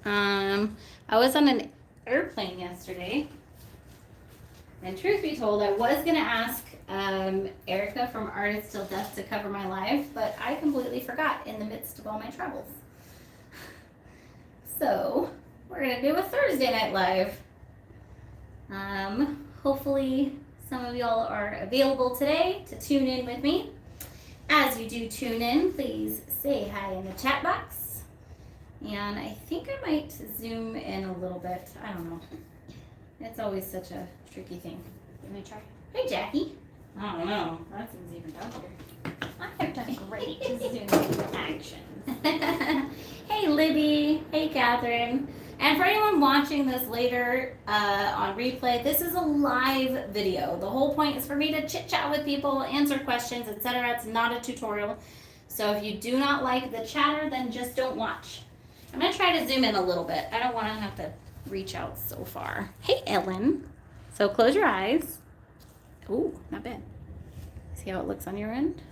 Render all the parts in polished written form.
I was on an airplane yesterday, and truth be told, I was gonna ask Erica from Artist Till Death to cover my live, but I completely forgot in the midst of all my travels. So we're gonna do a Thursday night live. Hopefully some of y'all are available today to tune in with me. As you do tune in, please say hi in the chat box. And I think I might zoom in a little bit. I don't know. It's always such a tricky thing. Let me try. Hey, Jackie. I don't know. That seems even darker. I have done great to zoom into actions. Hey, Libby. Hey, Catherine. And for anyone watching this later on replay, this is a live video. The whole point is for me to chit chat with people, answer questions, etc. It's not a tutorial. So if you do not like the chatter, then just don't watch. I'm going to try to zoom in a little bit. I don't want to have to reach out so far. Hey, Ellen. So close your eyes. Ooh, not bad. See how it looks on your end?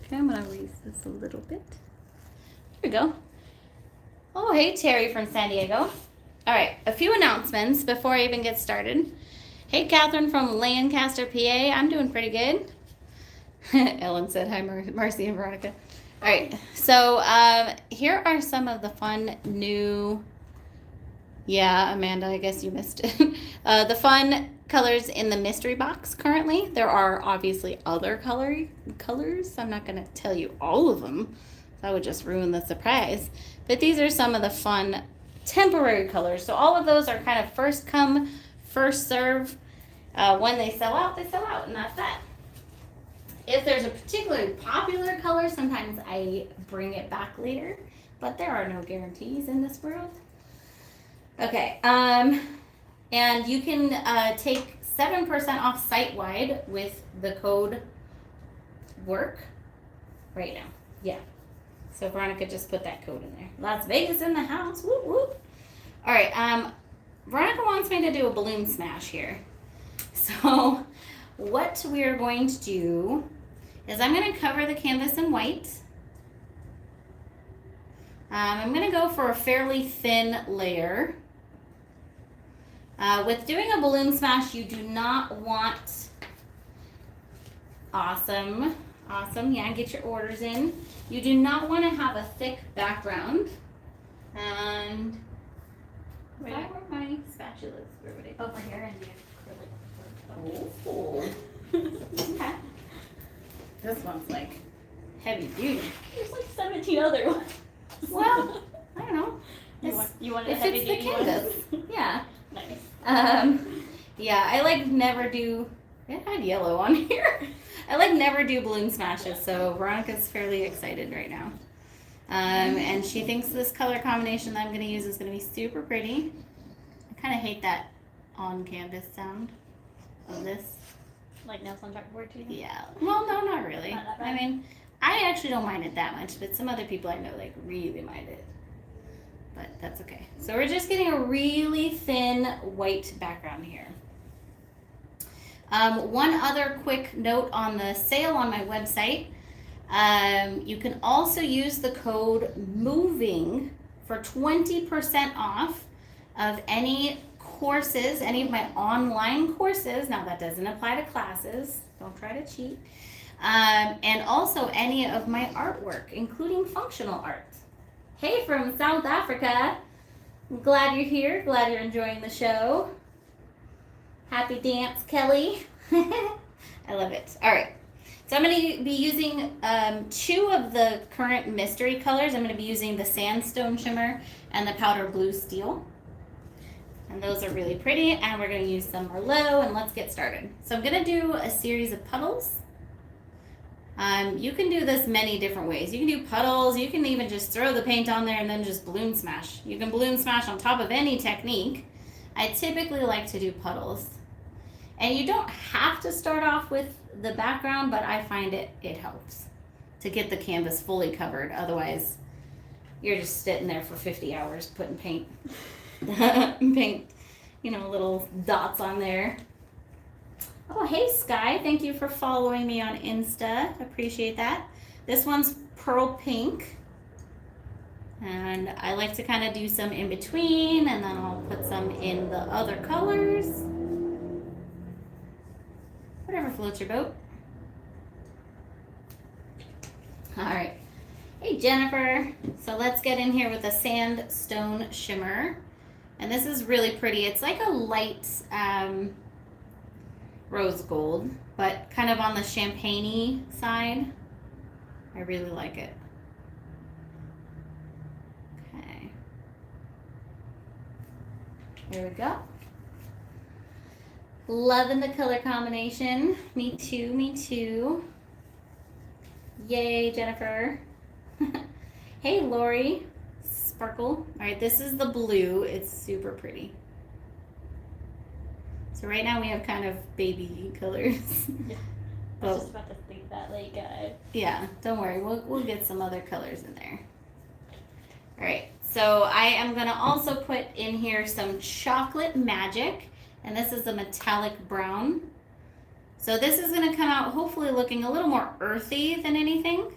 Okay, I'm going to raise this a little bit. There we go. Oh, hey, Terry from San Diego. All right, a few announcements before I even get started. Hey, Catherine from Lancaster, PA. I'm doing pretty good. Ellen said hi, Marcy and Veronica. All right, so here are some of the fun new, yeah, Amanda, I guess you missed it. The fun colors in the mystery box currently. There are obviously other colors. I'm not going to tell you all of them. That would just ruin the surprise. But these are some of the fun temporary colors. So all of those are kind of first come, first serve. When they sell out, and that's that. If there's a particularly popular color, sometimes I bring it back later, but there are no guarantees in this world. Okay, and you can take 7% off site-wide with the code WORK right now. Yeah. So Veronica just put that code in there. Las Vegas in the house. Whoop, whoop. All right. Veronica wants me to do a balloon smash here. So what we are going to do is I'm going to cover the canvas in white. I'm going to go for a fairly thin layer. With doing a balloon smash, you do not want... Awesome. Yeah, get your orders in. You do not want to have a thick background. And where are my spatulas? Where would I Over here and the acrylic. Oh. Okay. This one's like heavy duty. There's like 17 other ones. Well, I don't know. You want a It heavy fits the duty canvas. one? Yeah. Nice. Yeah, I like never do. It had yellow on here. I like never do balloon smashes, so Veronica's fairly excited right now. And she thinks this color combination that I'm going to use is going to be super pretty. I kind of hate that on canvas sound of this. Like nails on chalkboard too? Yeah. Well, no, not really. Not that bad. I mean, I actually don't mind it that much, but some other people I know like really mind it. But that's okay. So we're just getting a really thin white background here. One other quick note on the sale on my website. You can also use the code MOVING for 20% off of any courses, any of my online courses. Now that doesn't apply to classes. Don't try to cheat. And also any of my artwork, including functional art. Hey, from South Africa. I'm glad you're here. Glad you're enjoying the show. Happy dance, Kelly. I love it. All right. So I'm going to be using two of the current mystery colors. I'm going to be using the Sandstone Shimmer and the Powder Blue Steel. And those are really pretty. And we're going to use some Merlot, and let's get started. So I'm going to do a series of puddles. You can do this many different ways. You can do puddles. You can even just throw the paint on there and then just balloon smash. You can balloon smash on top of any technique. I typically like to do puddles. And you don't have to start off with the background, but I find it helps to get the canvas fully covered. Otherwise, you're just sitting there for 50 hours putting paint, little dots on there. Oh, hey, Sky. Thank you for following me on Insta. Appreciate that. This one's Pearl Pink. And I like to kind of do some in between, and then I'll put some in the other colors. Whatever floats your boat. All right. Hey, Jennifer. So let's get in here with a sandstone shimmer. And this is really pretty. It's like a light rose gold, but kind of on the champagne-y side. I really like it. Okay. There we go. Loving the color combination. Me too, me too. Yay, Jennifer. Hey, Lori. Sparkle. All right, this is the blue. It's super pretty. So right now we have kind of baby colors. Yeah. I was just about to think that, like, yeah, don't worry. We'll get some other colors in there. All right, so I am gonna also put in here some Chocolate Magic, and this is a metallic brown. So this is gonna come out hopefully looking a little more earthy than anything.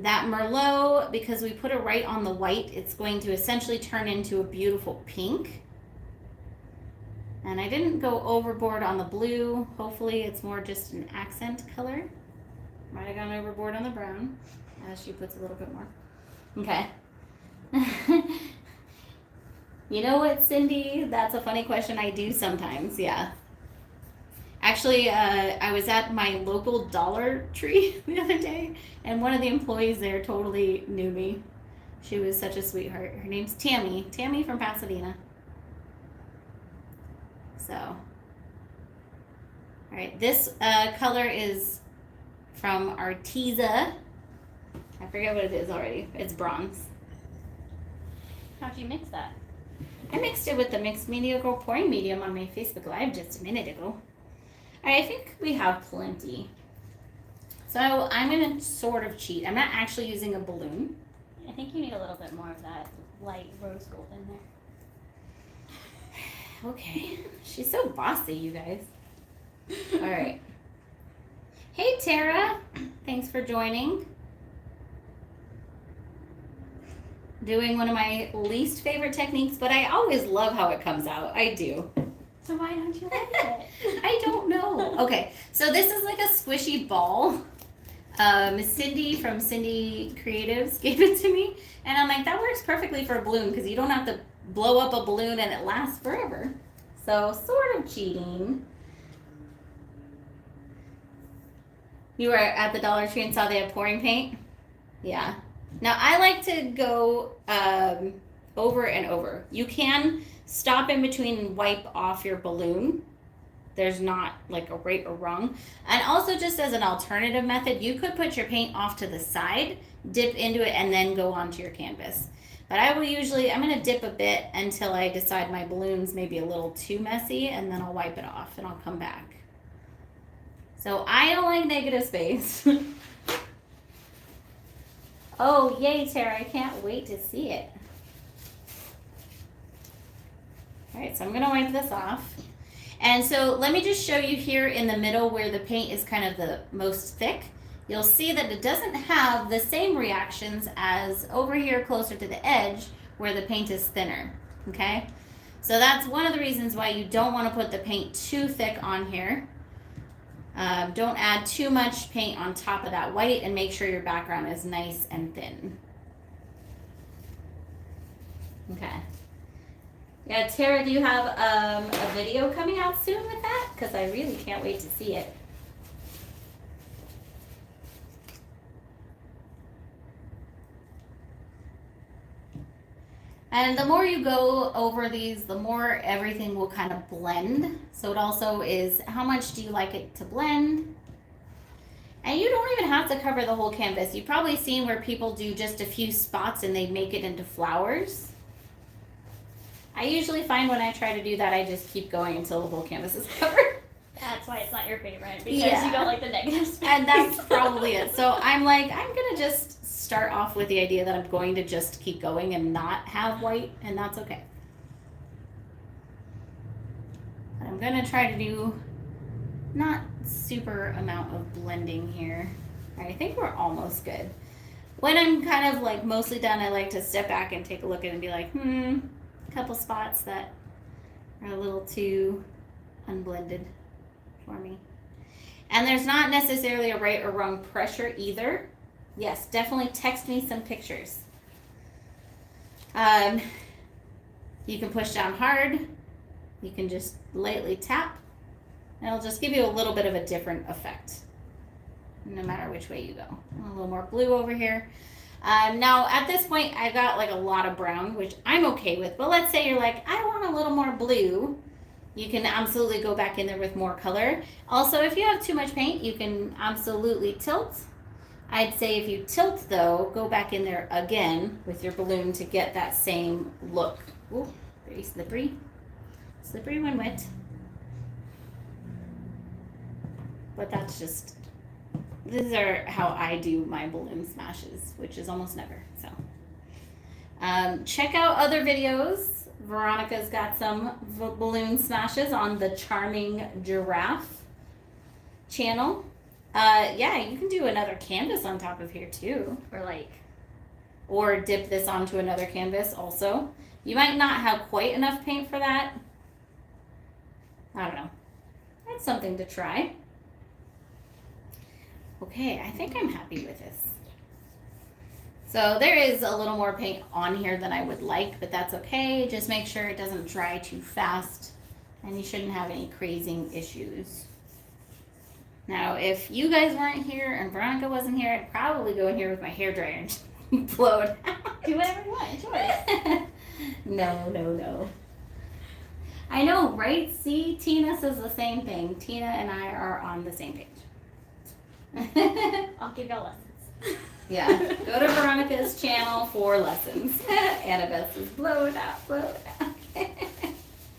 That Merlot, because we put it right on the white, it's going to essentially turn into a beautiful pink. And I didn't go overboard on the blue. Hopefully it's more just an accent color. Might have gone overboard on the brown, as she puts a little bit more. Okay. You know what, Cindy? That's a funny question. I do sometimes, yeah. Actually, I was at my local Dollar Tree the other day, and one of the employees there totally knew me. She was such a sweetheart. Her name's Tammy. Tammy from Pasadena. So, all right, this color is from Arteza. I forget what it is already. It's bronze. how'd you mix that? I mixed it with the mixed medium pouring medium on my Facebook Live just a minute ago. All right, I think we have plenty. So I'm gonna sort of cheat. I'm not actually using a balloon. I think you need a little bit more of that light rose gold in there. Okay, she's so bossy, you guys. All right. Hey, Tara. Thanks for joining. Doing one of my least favorite techniques, but I always love how it comes out. I do. So why don't you like it? I don't know. Okay, so this is like a squishy ball. Cindy from Cindy Creatives gave it to me, and I'm like, that works perfectly for a balloon because you don't have to blow up a balloon and it lasts forever. So sort of cheating. You were at the Dollar Tree and saw they have pouring paint? Yeah. Now I like to go over and over. You can stop in between and wipe off your balloon. There's not like a right or wrong. And also just as an alternative method, you could put your paint off to the side, dip into it, and then go onto your canvas. But I will usually, I'm gonna dip a bit until I decide my balloon's maybe a little too messy, and then I'll wipe it off and I'll come back. So I don't like negative space. Oh, yay, Tara, I can't wait to see it. All right, so I'm gonna wipe this off. And so let me just show you here in the middle where the paint is kind of the most thick. You'll see that it doesn't have the same reactions as over here closer to the edge where the paint is thinner, okay? So that's one of the reasons why you don't wanna put the paint too thick on here. Don't add too much paint on top of that white, and make sure your background is nice and thin. Okay. Yeah, Tara, do you have a video coming out soon with that? Because I really can't wait to see it. And the more you go over these, the more everything will kind of blend. So it also is, how much do you like it to blend? And you don't even have to cover the whole canvas. You've probably seen where people do just a few spots and they make it into flowers. I usually find when I try to do that, I just keep going until the whole canvas is covered. That's why it's not your favorite, because you don't like the negative space. And that's probably it. So I'm like, I'm gonna just start off with the idea that I'm going to just keep going and not have white, and that's okay. But I'm gonna try to do not super amount of blending here. All right, I think we're almost good. when I'm kind of like mostly done, I like to step back and take a look at it and be like, a couple spots that are a little too unblended for me. And there's not necessarily a right or wrong pressure either. Yes, definitely text me some pictures. You can push down hard. You can just lightly tap. And it'll just give you a little bit of a different effect, no matter which way you go. A little more blue over here. Now, at this point, I've got like a lot of brown, which I'm okay with. But let's say you're like, I want a little more blue. You can absolutely go back in there with more color. Also, if you have too much paint, you can absolutely tilt. I'd say if you tilt, though, go back in there again with your balloon to get that same look. Ooh, very slippery. Slippery when wet. But that's just, these are how I do my balloon smashes, which is almost never. So check out other videos. Veronica's got some balloon smashes on the Charming Giraffe channel. Yeah, you can do another canvas on top of here too. Or dip this onto another canvas also. You might not have quite enough paint for that. I don't know. That's something to try. Okay, I think I'm happy with this. So there is a little more paint on here than I would like, but that's okay. Just make sure it doesn't dry too fast, and you shouldn't have any crazing issues. Now, if you guys weren't here and Veronica wasn't here, I'd probably go in here with my hairdryer and blow it out. Do whatever you want. Enjoy. No. I know, right? See, Tina says the same thing. Tina and I are on the same page. I'll give y'all lessons. Yeah, go to Veronica's channel for lessons. Annabeth says, blow it out.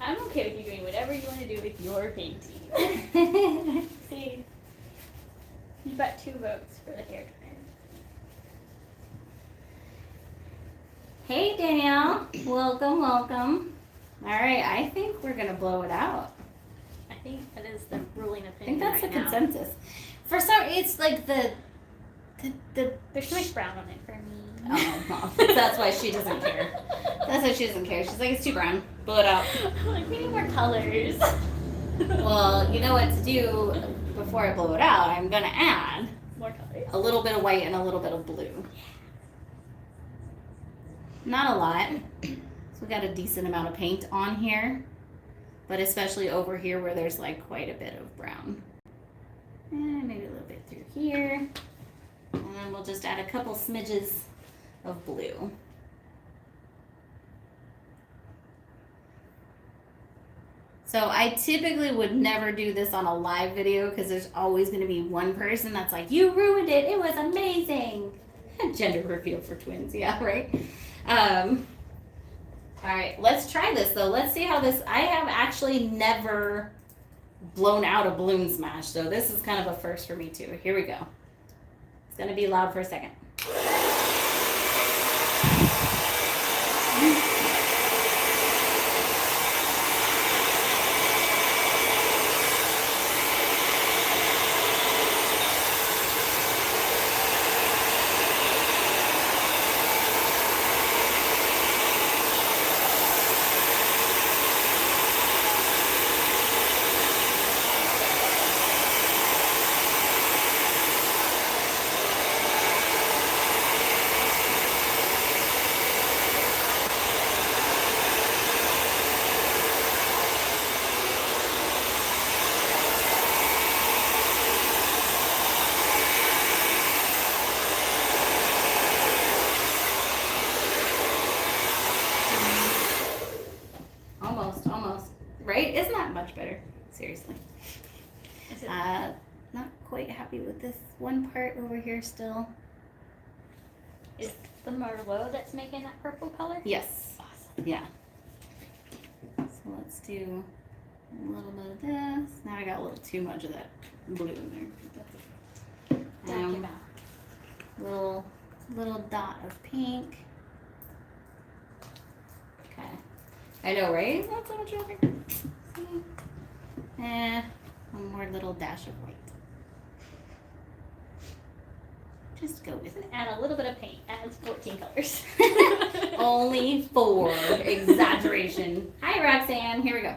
I'm okay with you doing whatever you want to do with your painting. See, you've got 2 votes for the hair dryer. Hey, Danielle. Welcome. All right, I think we're going to blow it out. I think that is the ruling I think opinion that's right the now. consensus. For some, it's like the There's too much brown on it for me. Oh, well, that's why she doesn't care. That's why she doesn't care. She's like, it's too brown. Blow it out. Like, we need more colors. Well, you know what to do before I blow it out. I'm going to add More colors. a little bit of white and a little bit of blue. Not a lot. So we got a decent amount of paint on here. But especially over here where there's like quite a bit of brown. And maybe a little bit through here. And then we'll just add a couple smidges of blue. So I typically would never do this on a live video because there's always going to be one person that's like, you ruined it. It was amazing. Gender reveal for twins. Yeah, right? All right, let's try this though. Let's see how this, I have actually never blown out a balloon smash. So this is kind of a first for me too. Here we go. It's going to be loud for a second. Almost. Right? Isn't that much better? Seriously. Not quite happy with this one part over here still. Is the Merlot that's making that purple color? Yes. Awesome. Yeah. So let's do a little bit of this. Now I got a little too much of that blue in there. Little dot of pink. Okay. I know, right? Not so much over here. One more little dash of white. Just go with it. Add a little bit of paint. Adds 14 colors. Only 4. Exaggeration. Hi, Roxanne. Here we go.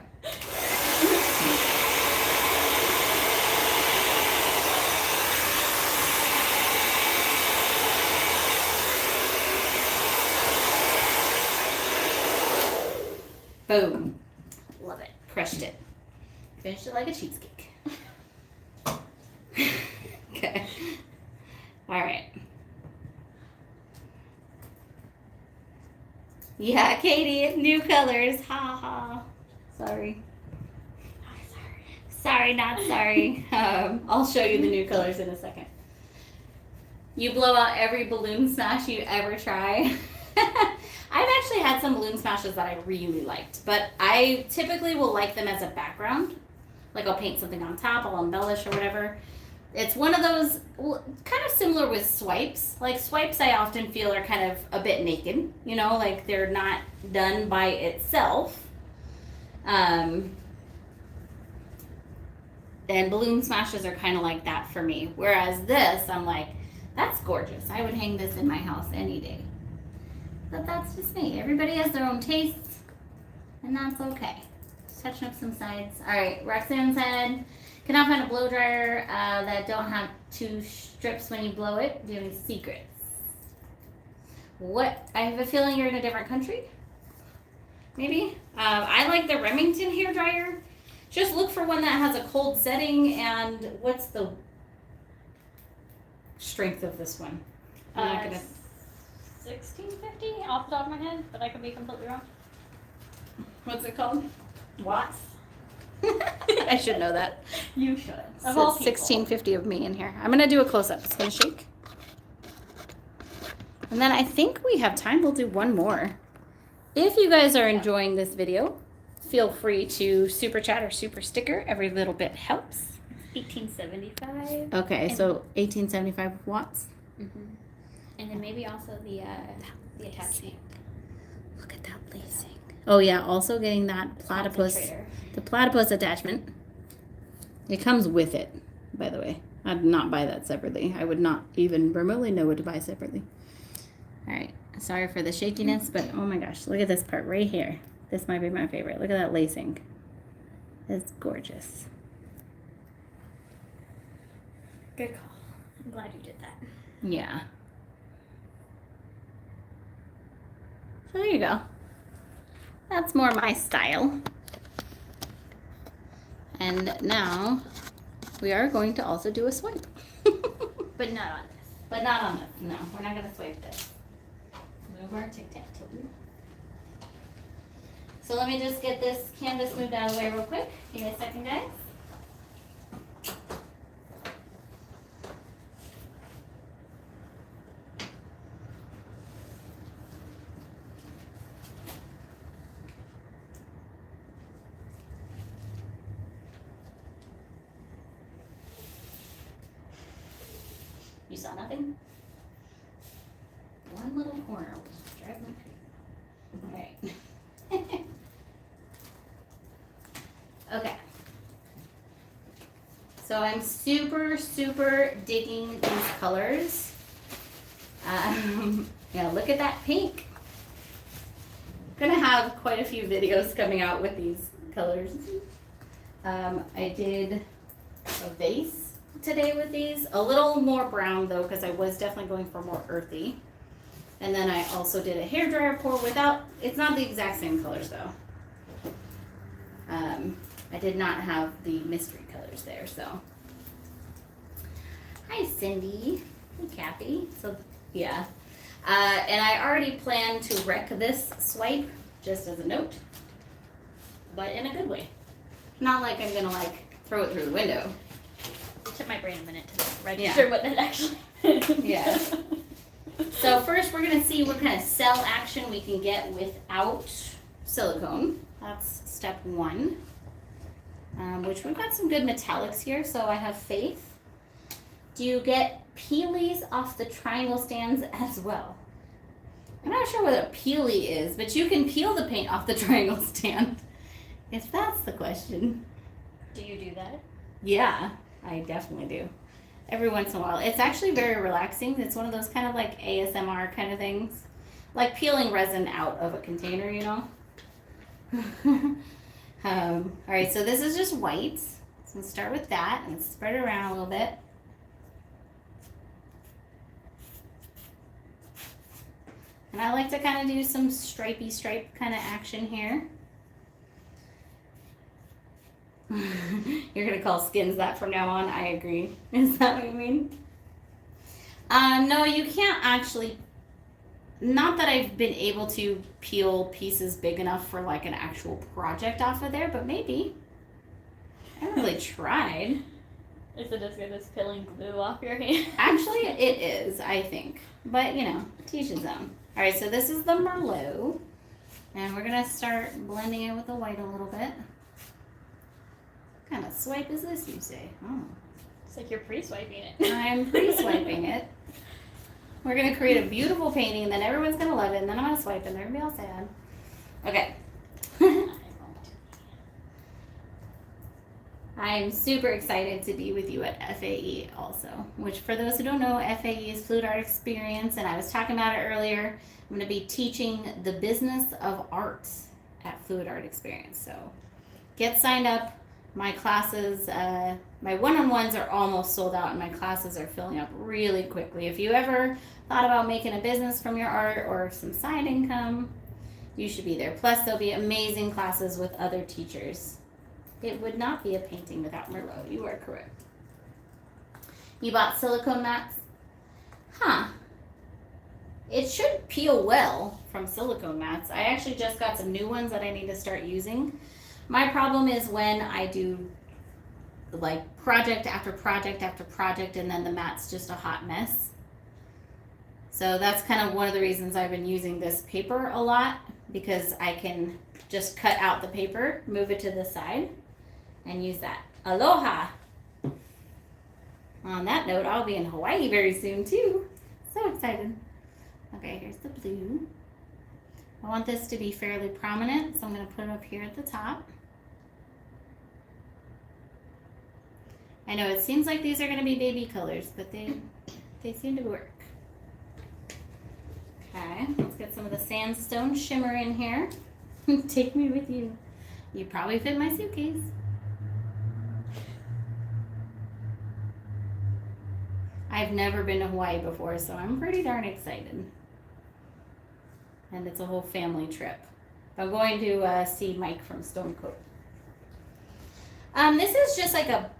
Boom. Love it. Crushed it. Finished it like a cheesecake. Okay. All right. Yeah, Katie, new colors. Ha ha. Sorry. Sorry, not sorry. I'll show you the new colors in a second. You blow out every balloon smash you ever try. I've actually had some balloon smashes that I really liked, but I typically will like them as a background. Like I'll paint something on top, I'll embellish or whatever. It's one of those, kind of similar with swipes. Like swipes I often feel are kind of a bit naked, you know, like they're not done by itself. And balloon smashes are kind of like that for me. Whereas this, I'm like, that's gorgeous. I would hang this in my house any day. But that's just me. Everybody has their own tastes, and that's okay. Just touching up some sides. All right, Roxanne said, cannot find a blow dryer that don't have 2 strips when you blow it. Do you have any secrets? What? I have a feeling you're in a different country. Maybe. I like the Remington hair dryer. Just look for one that has a cold setting. And what's the strength of this one? I'm not gonna. 1650 off the top of my head, but I could be completely wrong. What's it called? Watts. I should know that. You should. Of So all it's people. 1650 of me in here. I'm gonna do a close up. It's gonna shake. And then I think we have time. We'll do one more. If you guys are enjoying this video, feel free to super chat or super sticker. Every little bit helps. 1875. Okay, And- so 1875 watts. Mm-hmm. And then maybe also the attachment. Look at that lacing. Oh yeah, also getting that platypus, Concentrator. the platypus attachment. It comes with it, by the way. I'd not buy that separately. I would not even remotely know what to buy separately. All right, sorry for the shakiness, but oh my gosh, look at this part right here. This might be my favorite. Look at that lacing. It's gorgeous. Good call. I'm glad you did that. Yeah. So there you go. That's more my style. And now we are going to also do a swipe. But not on this. But not on this. No, we're not going to swipe this. Move our tic-tac-toe. So let me just get this canvas moved out of the way real quick. Give me a second, guys. You saw nothing? One little corner was driving me crazy. Alright. Okay. So I'm super, super digging these colors. Yeah, look at that pink. I'm gonna have quite a few videos coming out with these colors. I did a vase today with these. A little more brown though, because I was definitely going for more earthy. And then I also did a hairdryer pour without, it's not the exact same colors though. I did not have the mystery colors there, so. Hi Cindy, hey Kathy. So yeah, and I already plan to wreck this swipe, just as a note, but in a good way. Not like I'm gonna like throw it through the window. It took my brain a minute to register what that actually Yeah. So first we're gonna see what kind of cell action we can get without silicone. That's step 1. Which we've got some good metallics here, so I have faith. Do you get peelies off the triangle stands as well? I'm not sure what a peelie is, but you can peel the paint off the triangle stand. If that's the question. Do you do that? Yeah, I definitely do. every once in a while. It's actually very relaxing. It's one of those kind of like ASMR kind of things. Like peeling resin out of a container, you know? All right, so this is just white. So let's start with that and spread it around a little bit. And I like to kind of do some stripey stripe kind of action here. You're gonna call skins that from now on. I agree. Is that what you mean? No, you can't actually. Not that I've been able to peel pieces big enough for like an actual project off of there, but maybe. I haven't really tried. Is it as good as peeling glue off your hand? Actually, it is, I think. But you know, teach his own. All right, so this is the Merlot, and we're gonna start blending it with the white a little bit. What kind of swipe is this, you say? Oh. It's like you're pre-swiping it. I'm pre-swiping it. We're going to create a beautiful painting, and then everyone's going to love it, and then I'm going to swipe, and they're going to be all sad. Okay. I'm super excited to be with you at FAE also, which for those who don't know, FAE is Fluid Art Experience, and I was talking about it earlier. I'm going to be teaching the business of art at Fluid Art Experience. So get signed up. My classes, my one-on-ones are almost sold out, and my classes are filling up really quickly. If you ever thought about making a business from your art or some side income, you should be there. Plus, there'll be amazing classes with other teachers. It would not be a painting without Merlot. You are correct. You bought silicone mats? Huh. It should peel well from silicone mats. I actually just got some new ones that I need to start using. My problem is when I do like project after project after project, and then the mat's just a hot mess. So that's kind of one of the reasons I've been using this paper a lot, because I can just cut out the paper, move it to the side, and use that. Aloha! On that note, I'll be in Hawaii very soon too. So excited. Okay, here's the blue. I want this to be fairly prominent, so I'm going to put it up here at the top. I know it seems like these are going to be baby colors, but they seem to work. Okay, let's get some of the sandstone shimmer in here. Take me with you. You probably fit my suitcase. I've never been to Hawaii before, so I'm pretty darn excited. And it's a whole family trip. I'm going to see Mike from Stone Coat. This is just like a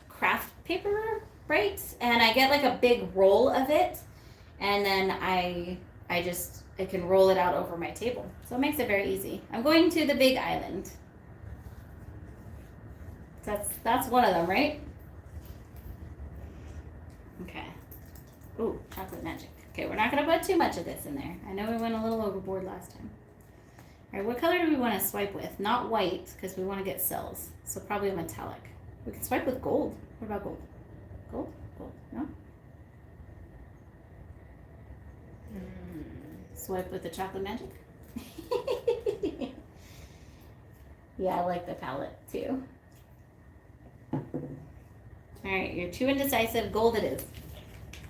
craft paper, right? And I get like a big roll of it, and then I can roll it out over my table. So it makes it very easy. I'm going to the Big Island. That's one of them, right? Okay. Ooh, chocolate magic. Okay, we're not going to put too much of this in there. I know we went a little overboard last time. All right, what color do we want to swipe with? Not white, because we want to get cells. So probably a metallic. We can swipe with gold. What about gold? Gold? Gold. No? Swipe with the chocolate magic? Yeah, I like the palette too. All right, you're too indecisive. Gold it is.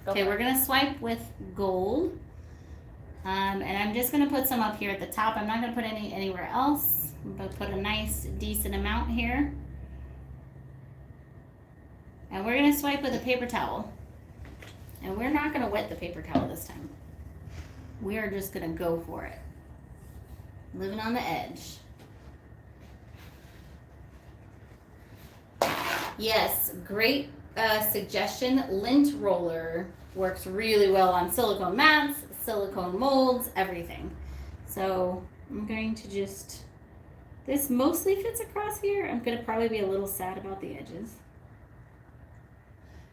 Okay, we're gonna swipe with gold. And I'm just gonna put some up here at the top. I'm not gonna put any anywhere else, but put a nice decent amount here. And we're gonna swipe with a paper towel. And we're not gonna wet the paper towel this time. We are just gonna go for it. Living on the edge. Yes, great suggestion. Lint roller works really well on silicone mats, silicone molds, everything. So I'm going to just, this mostly fits across here. I'm gonna probably be a little sad about the edges.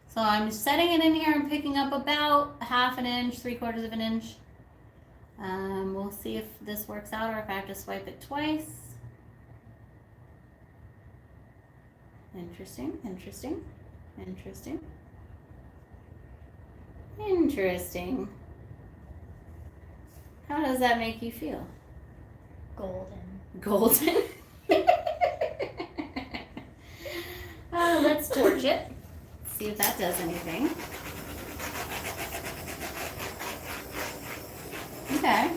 So I'm setting it in here. I'm picking up about 1/2 inch, 3/4 inch. We'll see if this works out or if I have to swipe it twice. Interesting, interesting, interesting, interesting. How does that make you feel? Golden. Golden? Let's torch it. see if that does anything. Okay.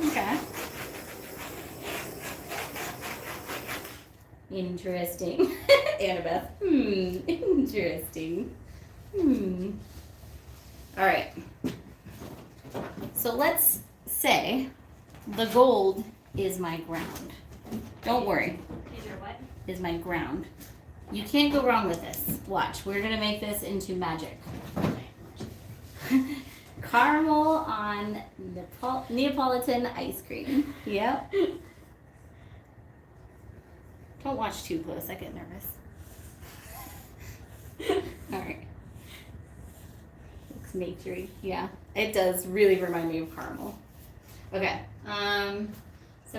Interesting. Annabeth. Interesting. All right. So let's say the gold is my ground. Don't worry. Is your what? Is my ground. You can't go wrong with this. Watch. We're going to make this into magic. Caramel on Neapolitan ice cream. Yep. Don't watch too close. I get nervous. All right. Looks naturey. Yeah. It does really remind me of caramel. Okay. So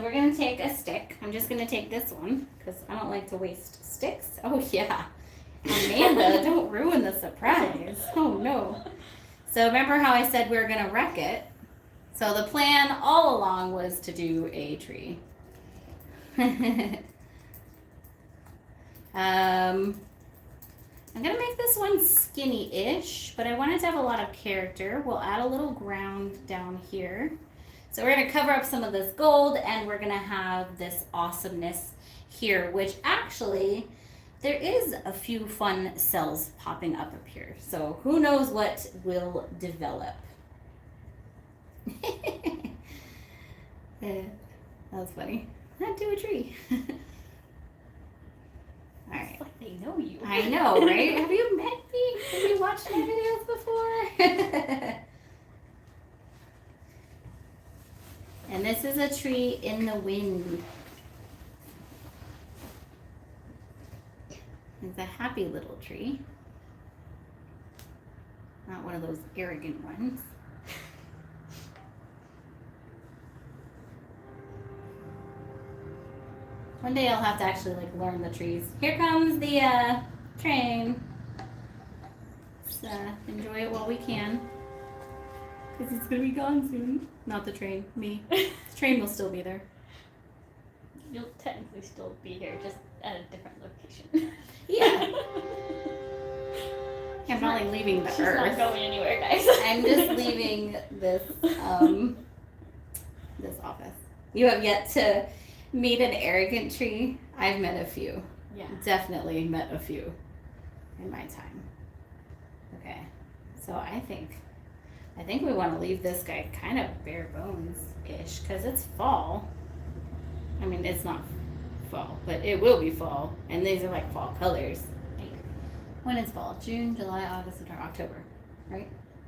we're going to take a stick. I'm just going to take this one because I don't like to waste sticks. Oh, yeah. Amanda, don't ruin the surprise. Oh, no. So remember how I said we were going to wreck it? So the plan all along was to do a tree. I'm going to make this one skinny-ish, but I wanted to have a lot of character. We'll add a little ground down here. So we're going to cover up some of this gold, and we're going to have this awesomeness here, which actually, there is a few fun cells popping up here. So who knows what will develop. That was funny. I'd do a tree. All right. Like they know you. I know, right? Have you met me? Have you watched my videos before? And this is a tree in the wind. It's a happy little tree. Not one of those arrogant ones. One day I'll have to actually learn the trees. Here comes the train. Let's enjoy it while we can. Because it's going to be gone soon. Not the train, me. The train will still be there. You'll technically still be here, just at a different location. Yeah. I'm not leaving the She's earth. not going anywhere, guys. I'm just leaving this this office. You have yet to meet an arrogant tree. I've met a few. Yeah. Definitely met a few in my time. Okay. So I think we want to leave this guy kind of bare bones-ish because it's fall. I mean, it's not fall, but it will be fall. And these are like fall colors. When is fall? June, July, August, September, October, right?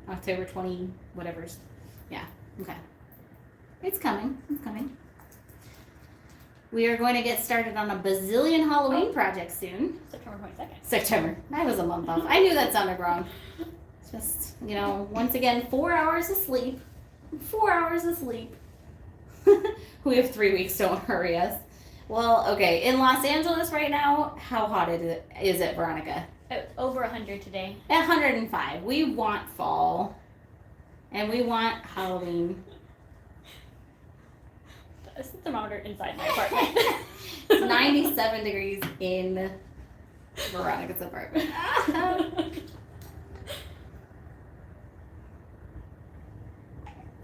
October 20, whatever's. Yeah, okay. It's coming. It's coming. We are going to get started on a bazillion Halloween projects soon. September 22nd. September. I was a month off. I knew that sounded wrong. Just, once again, 4 hours of sleep. 4 hours of sleep. We have 3 weeks, don't hurry us. Well, okay, in Los Angeles right now, how hot is it, Veronica? Over 100 today. 105. We want fall. And we want Halloween. It's the thermometer inside my apartment. It's 97 degrees in Veronica's apartment.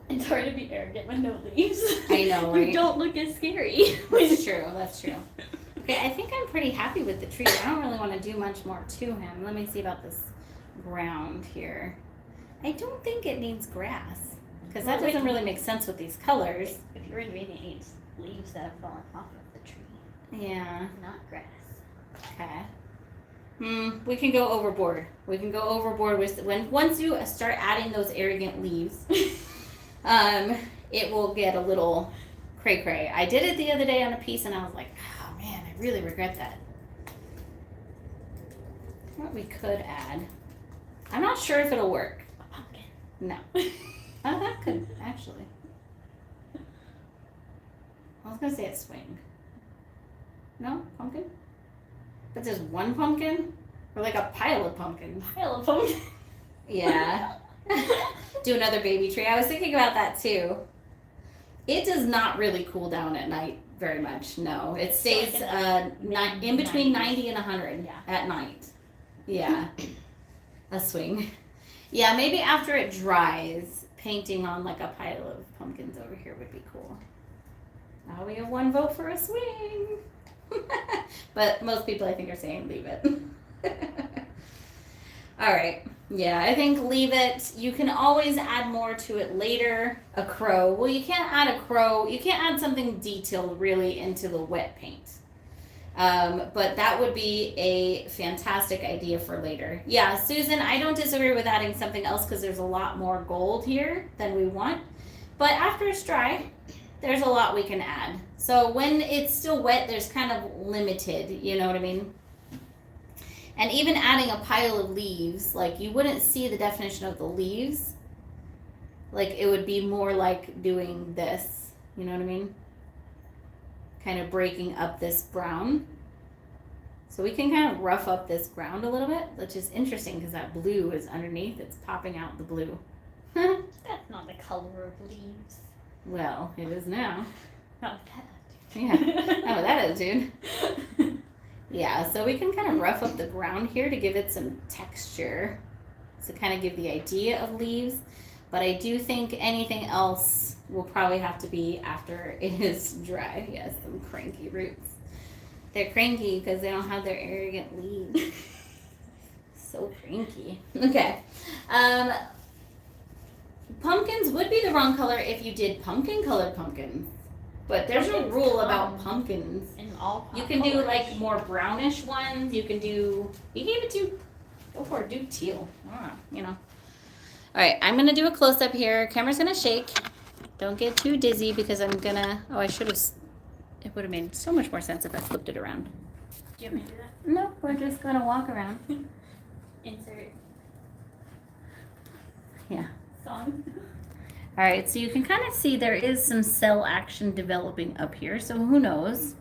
It's hard to be arrogant with no leaves. I know, right? You don't look as scary. That's true. That's true. Okay, I think I'm pretty happy with the tree. I don't really want to do much more to him. Let me see about this ground here. I don't think it needs grass because that doesn't really make sense with these colors. If you're invading, it needs leaves that have fallen off of the tree. Yeah. Not grass. Okay. We can go overboard. We can go overboard with once you start adding those arrogant leaves. It will get a little cray-cray. I did it the other day on a piece and I was like, oh man, I really regret that. What we could add. I'm not sure if it'll work. A pumpkin. No. Oh, that could, actually. I was gonna say a swing. No? Pumpkin? But just one pumpkin? Or like a pile of pumpkins? Pile of pumpkin. Yeah. Do another baby tree. I was thinking about that too. It does not really cool down at night very much. No, it stays in between 90 and 100 at night. Yeah. A swing. Yeah, maybe after it dries, painting on like a pile of pumpkins over here would be cool. Now we have 1 vote for a swing. But most people I think are saying leave it. All right. Yeah, I think leave it. You can always add more to it later. A crow. Well, you can't add a crow. You can't add something detailed really into the wet paint. But that would be a fantastic idea for later. Yeah, Susan, I don't disagree with adding something else because there's a lot more gold here than we want. But after it's dry, there's a lot we can add. So when it's still wet, there's kind of limited, you know what I mean? And even adding a pile of leaves, like you wouldn't see the definition of the leaves. Like it would be more like doing this, you know what I mean? Kind of breaking up this brown. So we can kind of rough up this ground a little bit, which is interesting because that blue is underneath. It's popping out the blue. That's not the color of leaves. Well, it is now. Not that. Yeah, not with that attitude. Yeah, so we can kind of rough up the ground here to give it some texture. To kind of give the idea of leaves. But I do think anything else will probably have to be after it is dry. Yes, some cranky roots. They're cranky because they don't have their arrogant leaves. So cranky. Okay. Pumpkins would be the wrong color if you did pumpkin colored pumpkins. But there's a rule about pumpkins. In all You can do like more brownish ones. You can even do, go for it, do teal. I don't know, you know. All right, I'm going to do a close-up here. Camera's going to shake. Don't get too dizzy because I'm going to, I should have, it would have made so much more sense if I flipped it around. Do you want me to do that? No, we're just going to walk around. Insert Yeah. song. All right, so you can kind of see there is some cell action developing up here, so who knows?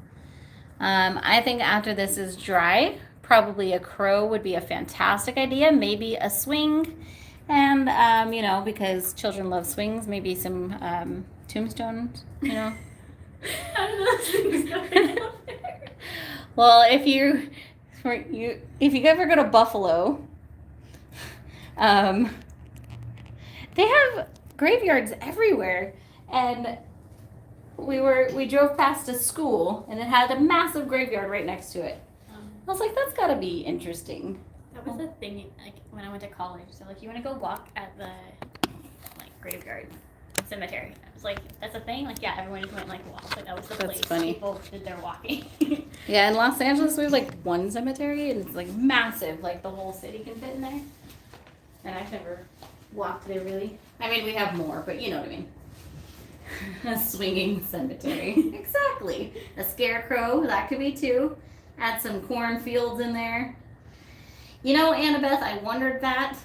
I think after this is dry, probably a crow would be a fantastic idea, maybe a swing. And, you know, because children love swings, maybe some tombstones, you know. How do those things go together? Well, if you ever go to Buffalo, they have graveyards everywhere. And we drove past a school, and it had a massive graveyard right next to it. I was like, that's got to be interesting. That was the thing, like, when I went to college. So, like, you want to go walk at the, like, graveyard cemetery. I was like, that's a thing? Like, yeah, everyone just went, like, walk. Like, that was the That's place funny. people did their walking. Yeah, in Los Angeles, we have, like, one cemetery, and it's, like, massive. Like, the whole city can fit in there. And I've never walked there, really. I mean, we have more, but you know what I mean. A swinging cemetery. Exactly. A scarecrow, that could be, too. Add some cornfields in there. You know, Annabeth, I wondered that.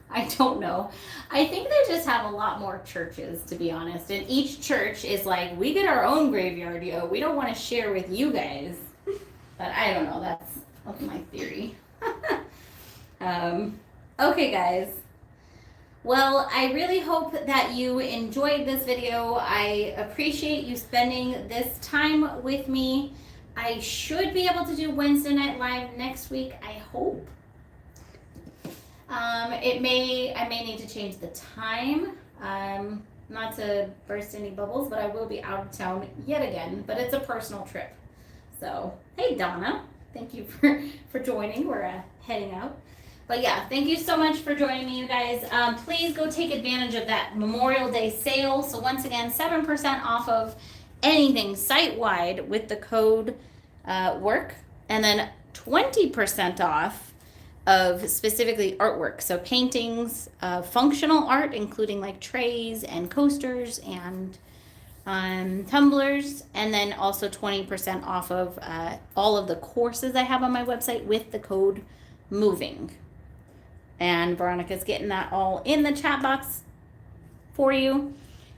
I don't know. I think they just have a lot more churches, to be honest. And each church is like, we get our own graveyard, yo. We don't want to share with you guys. But I don't know. That's my theory. Okay, guys. Well, I really hope that you enjoyed this video. I appreciate you spending this time with me. I should be able to do Wednesday Night Live next week, I hope. I may need to change the time, not to burst any bubbles, but I will be out of town yet again, but it's a personal trip. So, hey Donna, thank you for joining. We're heading out. But yeah, thank you so much for joining me, you guys. Please go take advantage of that Memorial Day sale. So once again, 7% off of anything site-wide with the code WORK, and then 20% off of specifically artwork. So paintings, functional art, including like trays and coasters and tumblers, and then also 20% off of all of the courses I have on my website with the code MOVING. And Veronica's getting that all in the chat box for you.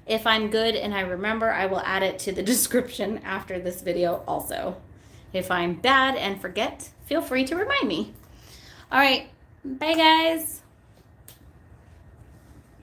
If I'm good and I remember, I will add it to the description after this video also. If I'm bad and forget, feel free to remind me. All right, bye guys.